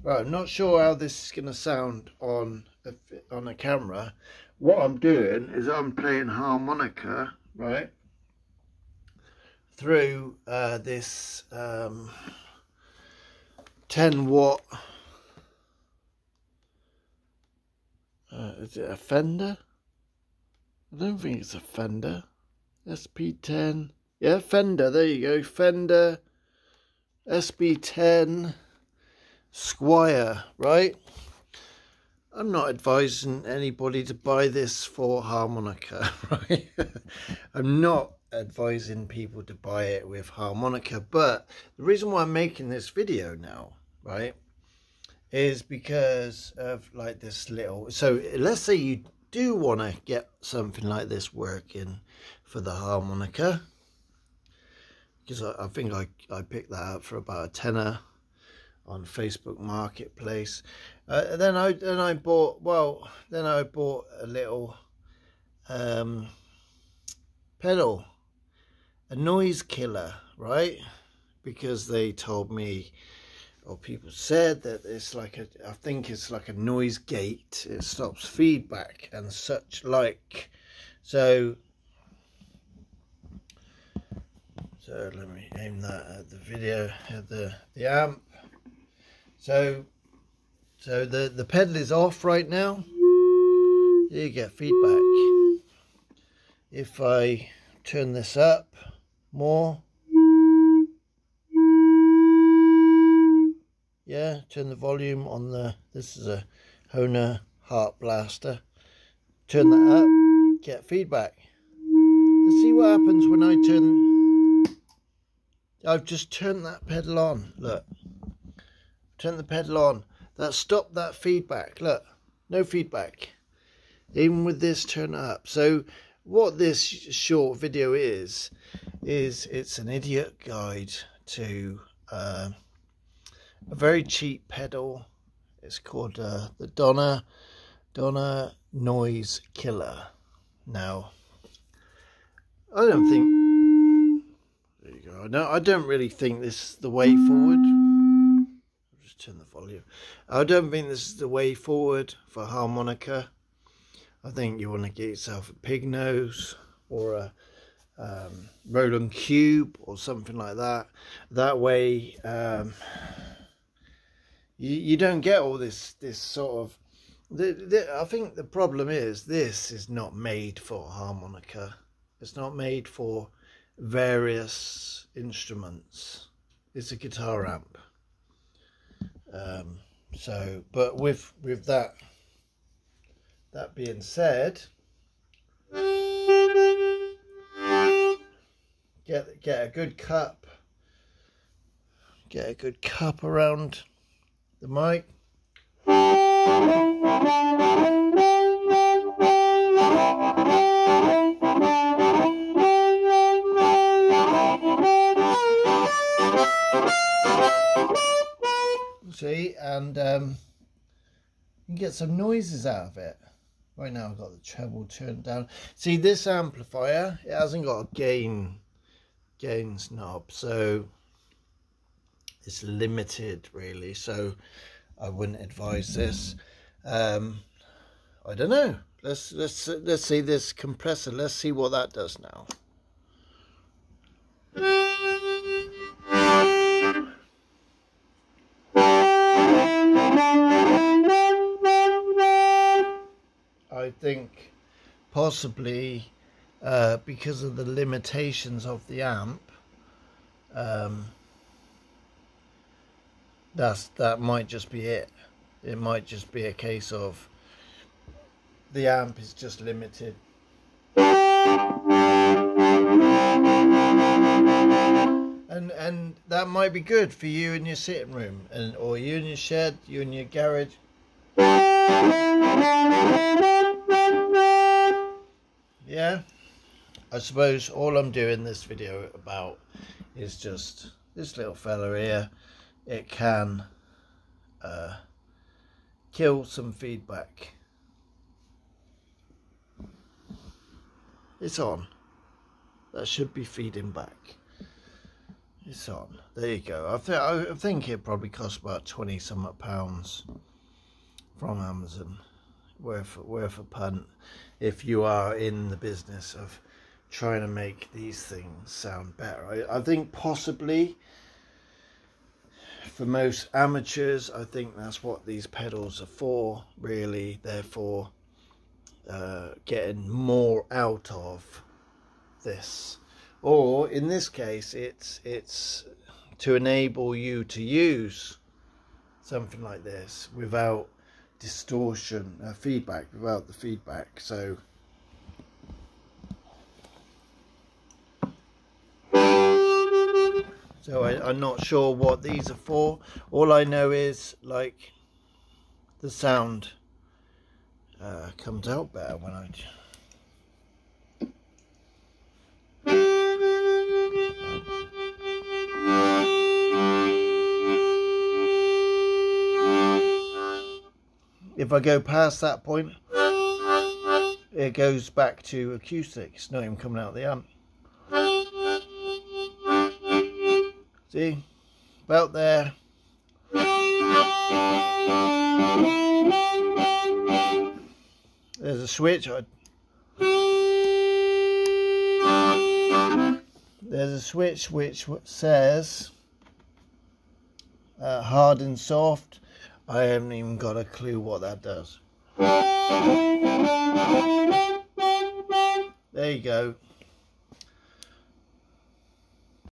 Right, I'm not sure how this is going to sound on a camera. What I'm doing is I'm playing harmonica, right, through this 10 watt. Is it a Fender? I don't think it's a Fender. sp-10. Yeah, Fender. There you go. Fender sp-10 Squier, right? I'm not advising anybody to buy this for harmonica, right? I'm not advising people to buy it with harmonica, but the reason why I'm making this video now, right, is because of like this little, so let's say you do want to get something like this working for the harmonica, because I think I picked that up for about a tenner on Facebook Marketplace. Then I bought a little pedal, a noise killer, right? Because they told me, or people said, that it's like I think it's like a noise gate. It stops feedback and such like. So let me aim that at the video, at the amp. So the pedal is off right now. You get feedback. If I turn this up more, yeah, turn the volume on this is a Hohner Heart Blaster. Turn that up, get feedback. Let's see what happens when I I've just turned that pedal on, look. Turn the pedal on. That stopped that feedback. Look, no feedback. Even with this, turn it up. So what this short video is it's an idiot guide to a very cheap pedal. It's called the Donna Noise Killer. Now, I don't think, there you go. No, I don't really think this is the way forward. Turn the volume. I don't think this is the way forward for harmonica. I think you want to get yourself a pig nose or a Roland Cube or something like that. That way you don't get all this sort of I think the problem is this is not made for harmonica. It's not made for various instruments. It's a guitar amp. So, but with that being said, get a good cup, around the mic. See, and you can get some noises out of it. Right now I've got the treble turned down. See, this amplifier, it hasn't got a gain knob, so it's limited really, so I wouldn't advise this. I don't know, let's see this compressor. Let's see what that does now. I think possibly because of the limitations of the amp, that might just be it. It might just be a case of the amp is just limited. And that might be good for you in your sitting room, or you in your shed, you in your garage. Yeah, I suppose all I'm doing this video about is just this little fella here. It can kill some feedback. It's on. That should be feeding back. It's on. There you go. I think it probably cost about 20 some pounds from Amazon. Worth a punt if you are in the business of trying to make these things sound better. I think possibly for most amateurs, I think that's what these pedals are for, really. They're for getting more out of this, or in this case it's to enable you to use something like this without distortion, feedback, without the feedback. So I'm not sure what these are for. All I know is, like, the sound comes out better when I... If I go past that point, it goes back to acoustic. It's not even coming out of the amp. See? About there. There's a switch. There's a switch which says hard and soft. I haven't even got a clue what that does. There you go.